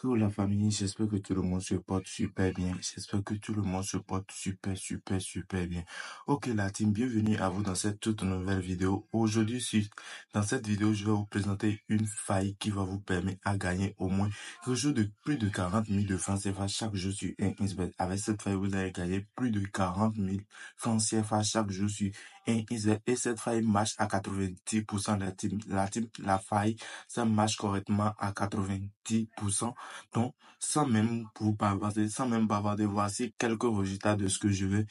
Hello la famille, j'espère que tout le monde se porte super bien. J'espère que tout le monde se porte super bien. Ok la team, bienvenue à vous dans cette toute nouvelle vidéo. Aujourd'hui, dans cette vidéo, je vais vous présenter une faille qui va vous permettre à gagner au moins quelque chose de plus de 40 000 de francs CFA chaque jour sur 1xBet. Avec cette faille, vous allez gagner plus de 40 000 francs CFA chaque jour sur 1xBet. Et cette faille marche à 90%. La faille, ça marche correctement à 90%. Donc, sans même bavarder, voici quelques résultats de ce que j'ai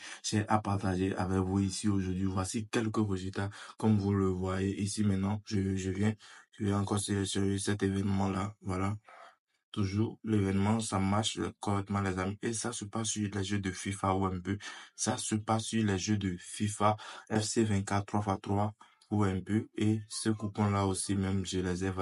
à partager avec vous ici aujourd'hui. Voici quelques résultats, comme vous le voyez ici maintenant. Je viens encore sur cet événement-là. Voilà. Toujours, l'événement, ça marche correctement, les amis. Et ça se passe sur les jeux de FIFA ou un peu. Ça se passe sur les jeux de FIFA FC 24 3x3 ou un peu. Et ce coupon-là aussi, même, je les ai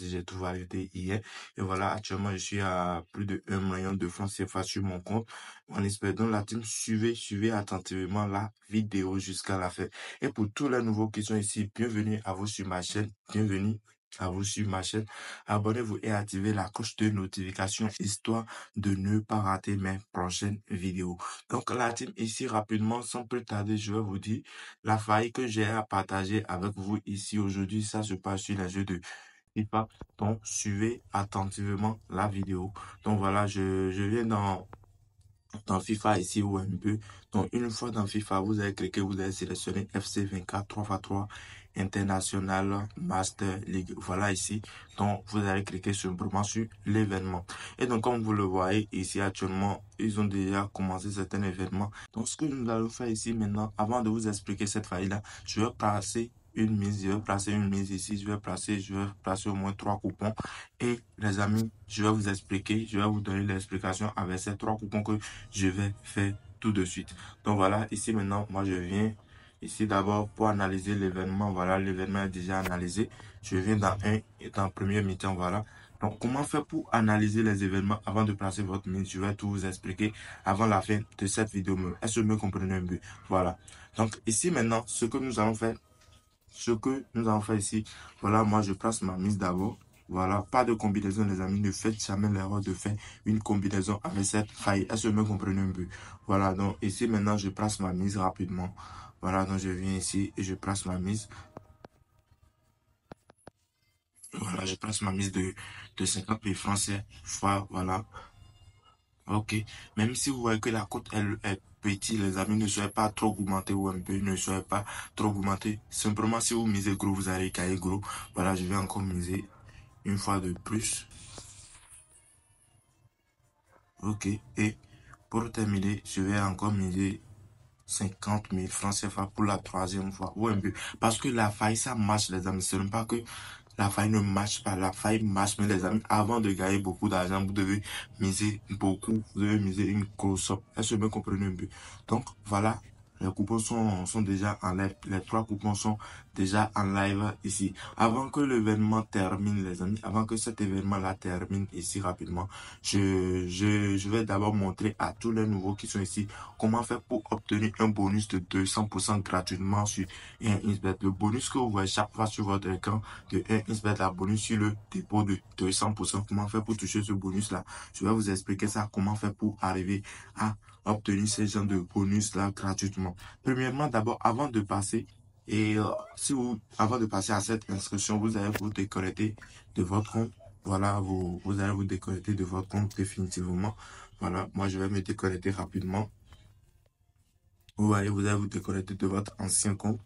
j'ai tout validé hier. Et voilà, actuellement, je suis à plus de 1 million de francs CFA sur mon compte. On espère donc la team, suivez attentivement la vidéo jusqu'à la fin. Et pour tous les nouveaux qui sont ici, bienvenue à vous sur ma chaîne. Bienvenue à vous sur ma chaîne. Abonnez-vous et activez la cloche de notification histoire de ne pas rater mes prochaines vidéos. Donc la team, ici rapidement, sans plus tarder, je vais vous dire la faille que j'ai à partager avec vous ici aujourd'hui. Ça se passe sur les jeux de FIFA. Donc suivez attentivement la vidéo. Donc voilà, je viens dans FIFA ici ou un peu. Donc une fois dans FIFA, vous allez cliquer, vous allez sélectionner FC 24 3x3 International Master League. Voilà ici. Donc vous allez cliquer simplement sur l'événement. Et donc comme vous le voyez ici actuellement, ils ont déjà commencé certains événements. Donc ce que nous allons faire ici maintenant, avant de vous expliquer cette faille-là, je vais placer une mise, ici, je vais placer au moins 3 coupons. Et les amis, je vais vous expliquer, je vais vous donner l'explication avec ces 3 coupons que je vais faire tout de suite. Donc voilà, ici maintenant, moi je viens ici d'abord pour analyser l'événement. Voilà, l'événement est déjà analysé. Je viens dans premier mi-temps, voilà. Donc, comment faire pour analyser les événements avant de placer votre mise? Je vais tout vous expliquer avant la fin de cette vidéo. Est-ce que vous me comprenez un peu? Voilà. Donc, ici maintenant, ce que nous allons faire ici, voilà, moi je place ma mise d'abord. Voilà, pas de combinaison les amis, ne faites jamais l'erreur de faire une combinaison avec cette faille. Est-ce que vous me comprenez un peu? Voilà, donc ici maintenant je place ma mise rapidement. Voilà, donc je viens ici et je place ma mise. Voilà, je place ma mise de 50 000 francs fois, voilà. Ok, même si vous voyez que la cote elle est petite, les amis, ne soyez pas trop augmentés ou un peu, ne soyez pas trop augmentés. Simplement, si vous misez gros, vous allez cailler gros. Voilà, je vais encore miser une fois de plus. Ok, et pour terminer, je vais encore miser 50 000 francs CFA pour la 3e fois ou un peu. Parce que la faille, ça marche, les amis. Ce n'est pas que la faille ne marche pas. La faille marche, mais les amis, avant de gagner beaucoup d'argent, vous devez miser beaucoup. Vous devez miser une grosse somme. Est-ce que vous me comprenez un peu? Donc, voilà. Les coupons sont déjà en live. Les 3 coupons sont déjà en live ici. Avant que l'événement termine, les amis, avant que cet événement-là termine ici rapidement, je vais d'abord montrer à tous les nouveaux qui sont ici comment faire pour obtenir un bonus de 200% gratuitement sur 1xBet. Le bonus que vous voyez chaque fois sur votre écran de 1xBet, la bonus sur le dépôt de 200%. Comment faire pour toucher ce bonus-là? Je vais vous expliquer ça, comment faire pour arriver à obtenir ces genre de bonus-là gratuitement. Premièrement, d'abord, avant de passer avant de passer à cette inscription, vous allez vous déconnecter de votre compte. Voilà, vous allez vous déconnecter de votre compte définitivement. Voilà, moi je vais me déconnecter rapidement. Vous voyez, vous allez vous déconnecter de votre ancien compte.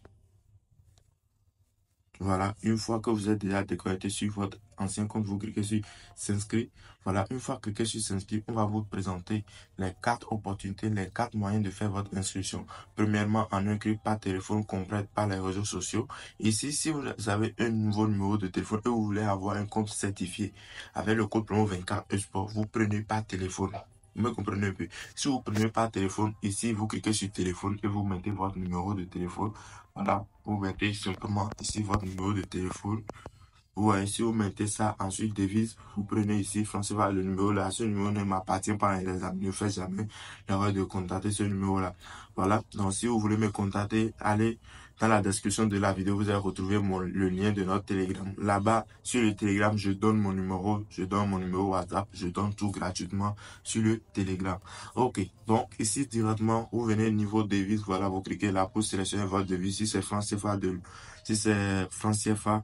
Voilà, une fois que vous êtes déjà déconnecté sur votre ancien compte, vous cliquez sur s'inscrire. Voilà, une fois cliqué sur s'inscrire, on va vous présenter les 4 opportunités, les 4 moyens de faire votre inscription. Premièrement, en un clic par téléphone, complète par les réseaux sociaux. Ici, si vous avez un nouveau numéro de téléphone et vous voulez avoir un compte certifié avec le code promo 24 Esport, vous prenez par téléphone. Vous me comprenez un peu? Si vous prenez par téléphone, ici, vous cliquez sur téléphone et vous mettez votre numéro de téléphone. Voilà, vous mettez simplement ici votre numéro de téléphone. Vous voyez, si vous mettez ça, ensuite devise, vous prenez ici, français, le numéro là. Ce numéro ne m'appartient pas, les amis. Ne faites jamais l'erreur de contacter ce numéro là. Voilà, donc si vous voulez me contacter, allez dans la description de la vidéo, vous allez retrouver le lien de notre Telegram. Là-bas, sur le Telegram, je donne mon numéro WhatsApp, je donne tout gratuitement sur le Telegram. Ok, donc ici directement, vous venez niveau devise, voilà, vous cliquez là pour sélectionner votre devise. Si c'est franc CFA, si c'est franc CFA,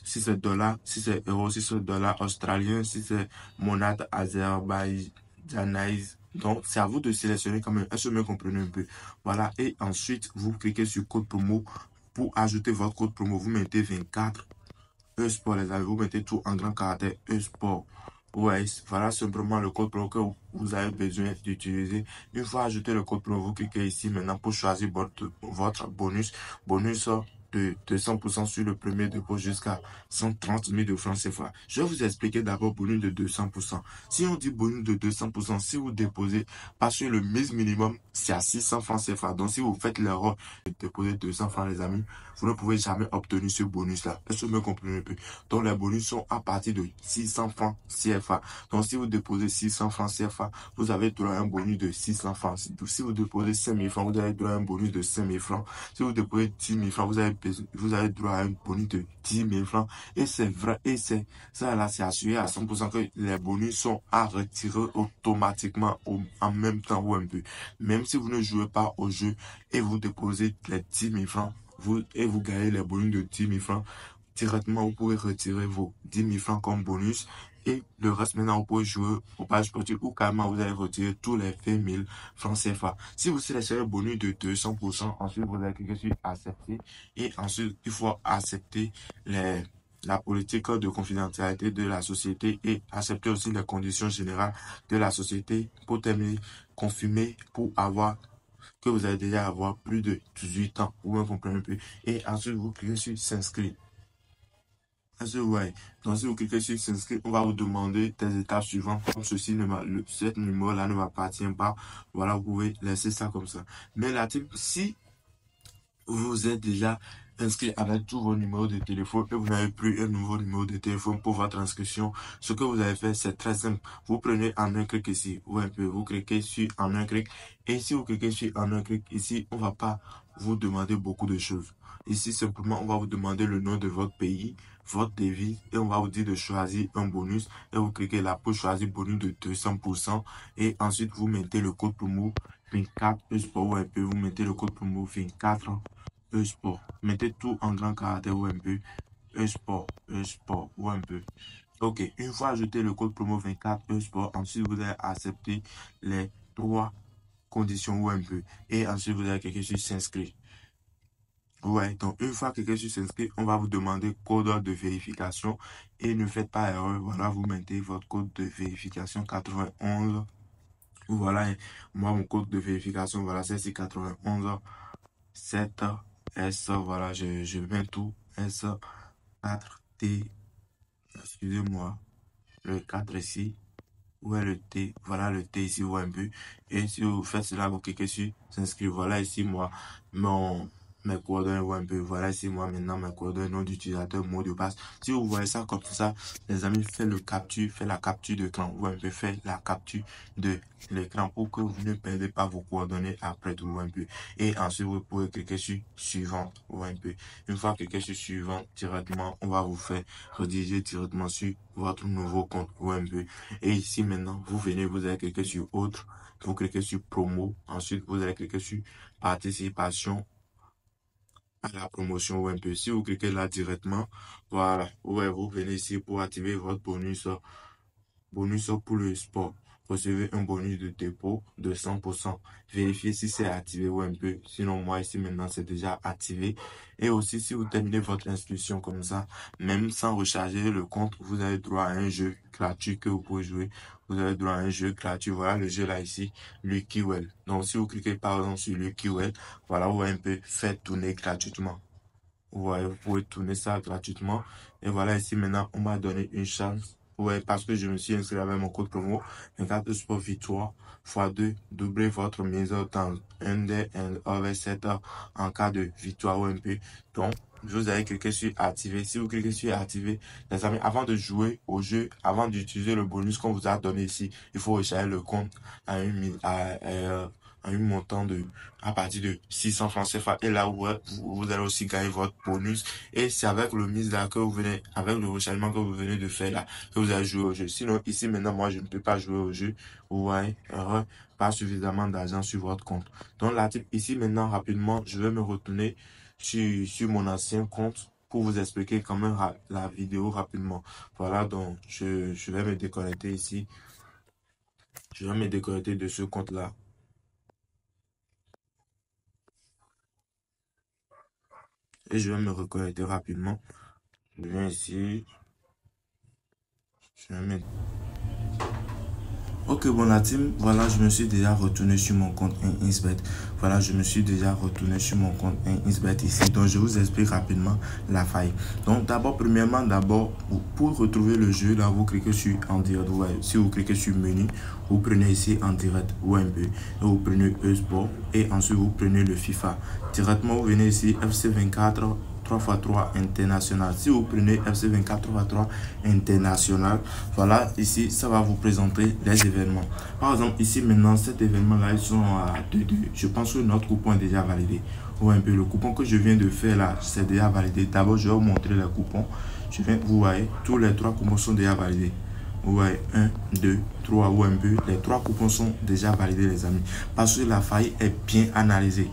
si c'est dollar, si c'est euro, si c'est dollar australien, si c'est monade azerbaïdjanaise. Donc, c'est à vous de sélectionner quand même. Est-ce que vous me comprenez un peu? Voilà. Et ensuite, vous cliquez sur code promo. Pour ajouter votre code promo, vous mettez 24 E-Sport, les amis. Vous mettez tout en grand caractère E-Sport. Ouais, voilà simplement le code promo que vous avez besoin d'utiliser. Une fois ajouté le code promo, vous cliquez ici maintenant pour choisir votre bonus. Bonus de 200% sur le premier dépôt jusqu'à 130 000 de francs CFA. Je vais vous expliquer d'abord bonus de 200%. Si on dit bonus de 200%, si vous déposez, parce que le mise minimum, c'est à 600 francs CFA. Donc, si vous faites l'erreur de déposer 200 francs, les amis, vous ne pouvez jamais obtenir ce bonus-là. Est-ce que vous me comprenez un peu? Donc, les bonus sont à partir de 600 francs CFA. Donc, si vous déposez 600 francs CFA, vous avez droit à un bonus de 600 francs. Si vous déposez 5 000 francs, vous avez droit à un bonus de 5 000 francs. Si vous déposez 10 000 francs, vous avez droit à un bonus de 10 000 francs. Et c'est vrai, et ça là, c'est assuré à 100% que les bonus sont à retirer automatiquement en même temps ou un peu. Même si vous ne jouez pas au jeu et vous déposez les 10 000 francs, vous gagnez les bonus de 10 000 francs, directement, vous pouvez retirer vos 10 000 francs comme bonus. Et le reste, maintenant, vous pouvez jouer au page sportif ou carrément, vous allez retirer tous les 20 000 francs CFA. Si vous sélectionnez le bonus de 200%, ensuite, vous allez cliquer sur accepter. Et ensuite, il faut accepter la politique de confidentialité de la société et accepter aussi les conditions générales de la société pour terminer, confirmer pour avoir que vous allez déjà avoir plus de 18 ans. Vous comprenez un peu. Et ensuite, vous cliquez sur s'inscrire. Ouais. Donc, si vous cliquez sur s'inscrire, on va vous demander des étapes suivantes. Comme ceci, ce numéro-là ne m'appartient pas. Voilà, vous pouvez laisser ça comme ça. Mais la team, si vous êtes déjà inscrit avec tous vos numéros de téléphone et vous n'avez plus un nouveau numéro de téléphone pour votre inscription, ce que vous avez fait, c'est très simple. Vous prenez en un clic ici, ou un peu, vous cliquez sur en un clic. Et si vous cliquez sur en un clic ici, on va pas vous demander beaucoup de choses. Ici, simplement, on va vous demander le nom de votre pays, votre devise, et on va vous dire de choisir un bonus. Et vous cliquez là pour choisir bonus de 200%. Et ensuite, vous mettez le code promo 24 E-Sport ou un peu, vous mettez le code promo 24 E-Sport. Mettez tout en grand caractère ou un peu. E-Sport ou un peu. Ok, une fois ajouté le code promo 24 E-Sport, ensuite vous allez accepter les trois conditions ou un peu. Et ensuite vous allez cliquer sur s'inscrire. Ouais, donc une fois que quelqu'un s'inscrit, on va vous demander code de vérification et ne faites pas erreur. Voilà, vous mettez votre code de vérification 91. Voilà, moi mon code de vérification, voilà, c'est 91 7 S, voilà, je mets tout S 4 T, excusez-moi, le 4 ici. Où est le T? Voilà le T ici, vous voyez un peu. Et si vous faites cela, vous cliquez sur s'inscrire. Voilà ici, moi, mes coordonnées, vous voyez un peu. Voilà ici, moi, maintenant, mes coordonnées, nom d'utilisateur, mot de passe. Si vous voyez ça comme ça, les amis, faites la capture d'écran. Vous voyez un peu, faites la capture de l'écran pour que vous ne perdez pas vos coordonnées après tout, vous voyez un peu. Et ensuite, vous pouvez cliquer sur suivant, vous voyez un peu. Une fois cliqué sur suivant, directement, on va vous faire rediriger directement sur votre nouveau compte, vous voyez un peu. Et ici maintenant, vous venez, vous allez cliquer sur autre, vous cliquez sur promo, ensuite vous allez cliquer sur participation à la promotion ou un peu. Si vous cliquez là directement, voilà, ouais, vous venez ici pour activer votre bonus pour le sport. Recevez un bonus de dépôt de 100%. Vérifiez si c'est activé ou un peu. Sinon, moi, ici, maintenant, c'est déjà activé. Et aussi, si vous terminez votre inscription comme ça, même sans recharger le compte, vous avez droit à un jeu gratuit que vous pouvez jouer. Vous avez droit à un jeu gratuit. Voilà le jeu là ici, Lucky Well. Donc, si vous cliquez par exemple sur Lucky Well, voilà, vous voyez un peu, faites tourner gratuitement. Ouais, vous pouvez tourner ça gratuitement. Et voilà, ici maintenant, on m'a donné une chance. Ouais, parce que je me suis inscrit avec mon code promo 24 Sport Victoire x2, doublez votre mise dans un des avec 7 heures en cas de victoire ou un peu. Donc, vous allez cliquer sur activer. Si vous cliquez sur activer, les amis, avant de jouer au jeu, avant d'utiliser le bonus qu'on vous a donné ici, il faut recharger le compte à à un montant à partir de 600 francs CFA. Et là, vous allez aussi gagner votre bonus. Et c'est avec le mise là que vous venez, avec le rechargement que vous venez de faire là, que vous allez jouer au jeu. Sinon, ici, maintenant, moi, je ne peux pas jouer au jeu. Vous voyez, pas suffisamment d'argent sur votre compte. Donc, là, ici, maintenant, rapidement, je vais me retourner sur mon ancien compte pour vous expliquer quand même la vidéo rapidement. Voilà, donc, je vais me déconnecter ici. Je vais me déconnecter de ce compte-là. Et je vais me reconnecter rapidement. Je viens ici. Je vais me... Ok, bon la team, voilà, je me suis déjà retourné sur mon compte 1xBet. Voilà, je me suis déjà retourné sur mon compte 1xBet ici. Donc, je vous explique rapidement la faille. Donc, premièrement, pour retrouver le jeu, là, vous cliquez sur en direct. Si vous cliquez sur menu, vous prenez ici en direct ou un peu. Et vous prenez e-sport et ensuite vous prenez le FIFA. Directement, vous venez ici FC24. 3x3 international. Si vous prenez FC24 3x3 international, voilà, ici, ça va vous présenter les événements. Par exemple, ici, maintenant, cet événement-là, ils sont à 2-2. Je pense que notre coupon est déjà validé. Ou un peu, le coupon que je viens de faire là, c'est déjà validé. D'abord, je vais vous montrer les coupons. Vous voyez, tous les 3 coupons sont déjà validés. Vous voyez, 1, 2, 3 ou un peu. Les 3 coupons sont déjà validés, les amis. Parce que la faille est bien analysée.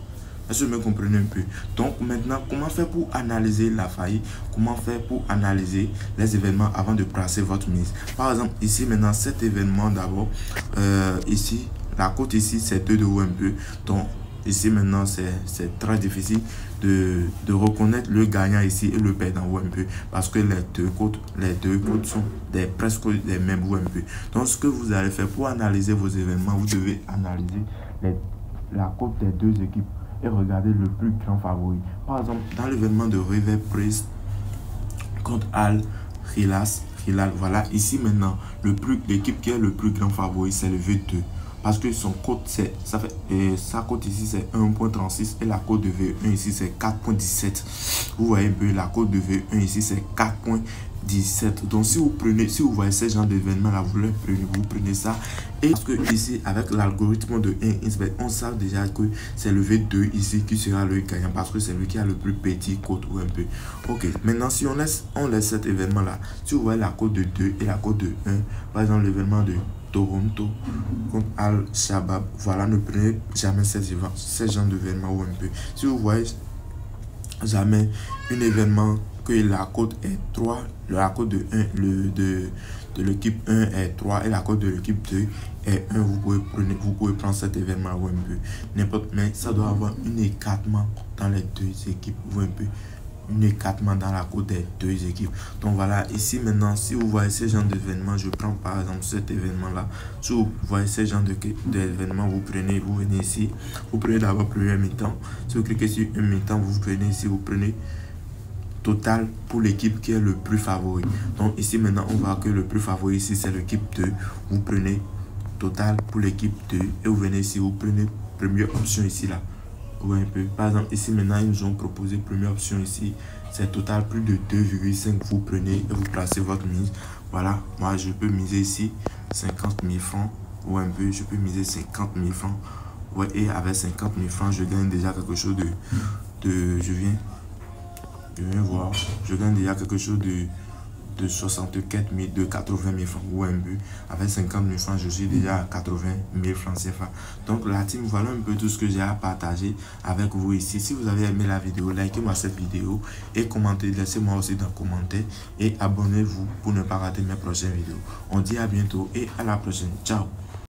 Est-ce que vous me comprenez un peu? Donc maintenant, comment faire pour analyser la faillite? Comment faire pour analyser les événements avant de placer votre mise? Par exemple, ici maintenant, cet événement d'abord, ici, la cote ici, c'est 2 ou un peu. Donc ici maintenant, c'est très difficile de reconnaître le gagnant ici et le perdant ou un peu. Parce que les deux cotes sont presque les mêmes ou un peu. Donc ce que vous allez faire pour analyser vos événements, vous devez analyser la cote des deux équipes et regarder le plus grand favori. Par exemple, dans l'événement de River Plate contre Al Hilal, voilà, ici maintenant, l'équipe qui est le plus grand favori, c'est le V2. Parce que son cote, sa cote ici, c'est 1.36 et la cote de V1 ici, c'est 4.17. Vous voyez un peu, la cote de V1 ici, c'est 4.17. Donc, si vous voyez ce genre d'événement là, vous prenez ça. Et parce que ici, avec l'algorithme de 1xBet, on sait déjà que c'est le V2 ici qui sera le gagnant parce que c'est lui qui a le plus petit cote ou un peu. Ok, maintenant, si on laisse cet événement là, si vous voyez la cote de 2 et la cote de 1, par exemple, l'événement de Toronto contre Al-Shabaab, voilà, ne prenez jamais ces genre d'événement ou un peu. Si vous voyez jamais un événement que la cote est 3, la cote de 1, de l'équipe 1 est 3 et la cote de l'équipe 2 est 1, vous pouvez prendre cet événement ou un peu. N'importe, mais ça doit avoir un écartement dans les deux équipes ou un peu. Un écartement dans la cote des deux équipes. Donc voilà, ici maintenant, si vous voyez ce genre d'événement, je prends par exemple cet événement-là. Si vous voyez ce genre d'événement, vous venez ici, vous prenez d'abord première mi-temps. Si vous cliquez sur une mi-temps, vous venez ici, vous prenez total pour l'équipe qui est le plus favori. Donc ici maintenant, on voit que le plus favori ici, c'est l'équipe 2. Vous prenez total pour l'équipe 2 et vous venez ici, vous prenez première option ici là. Ouais, un peu. Par exemple, ici maintenant, ils nous ont proposé première option ici. C'est total plus de 2,5. Vous prenez et vous placez votre mise. Voilà, moi je peux miser ici 50 000 francs. Ou un peu, je peux miser 50 000 francs. Ouais, et avec 50 000 francs, je gagne déjà quelque chose je viens voir. Je gagne déjà quelque chose de 64 000, de 80 000 francs ou un peu. Avec 50 000 francs, je suis déjà à 80 000 francs CFA. Donc la team, voilà un peu tout ce que j'ai à partager avec vous ici. Si vous avez aimé la vidéo, likez-moi cette vidéo et commentez, laissez-moi aussi dans les commentaires et abonnez-vous pour ne pas rater mes prochaines vidéos. On dit à bientôt et à la prochaine. Ciao.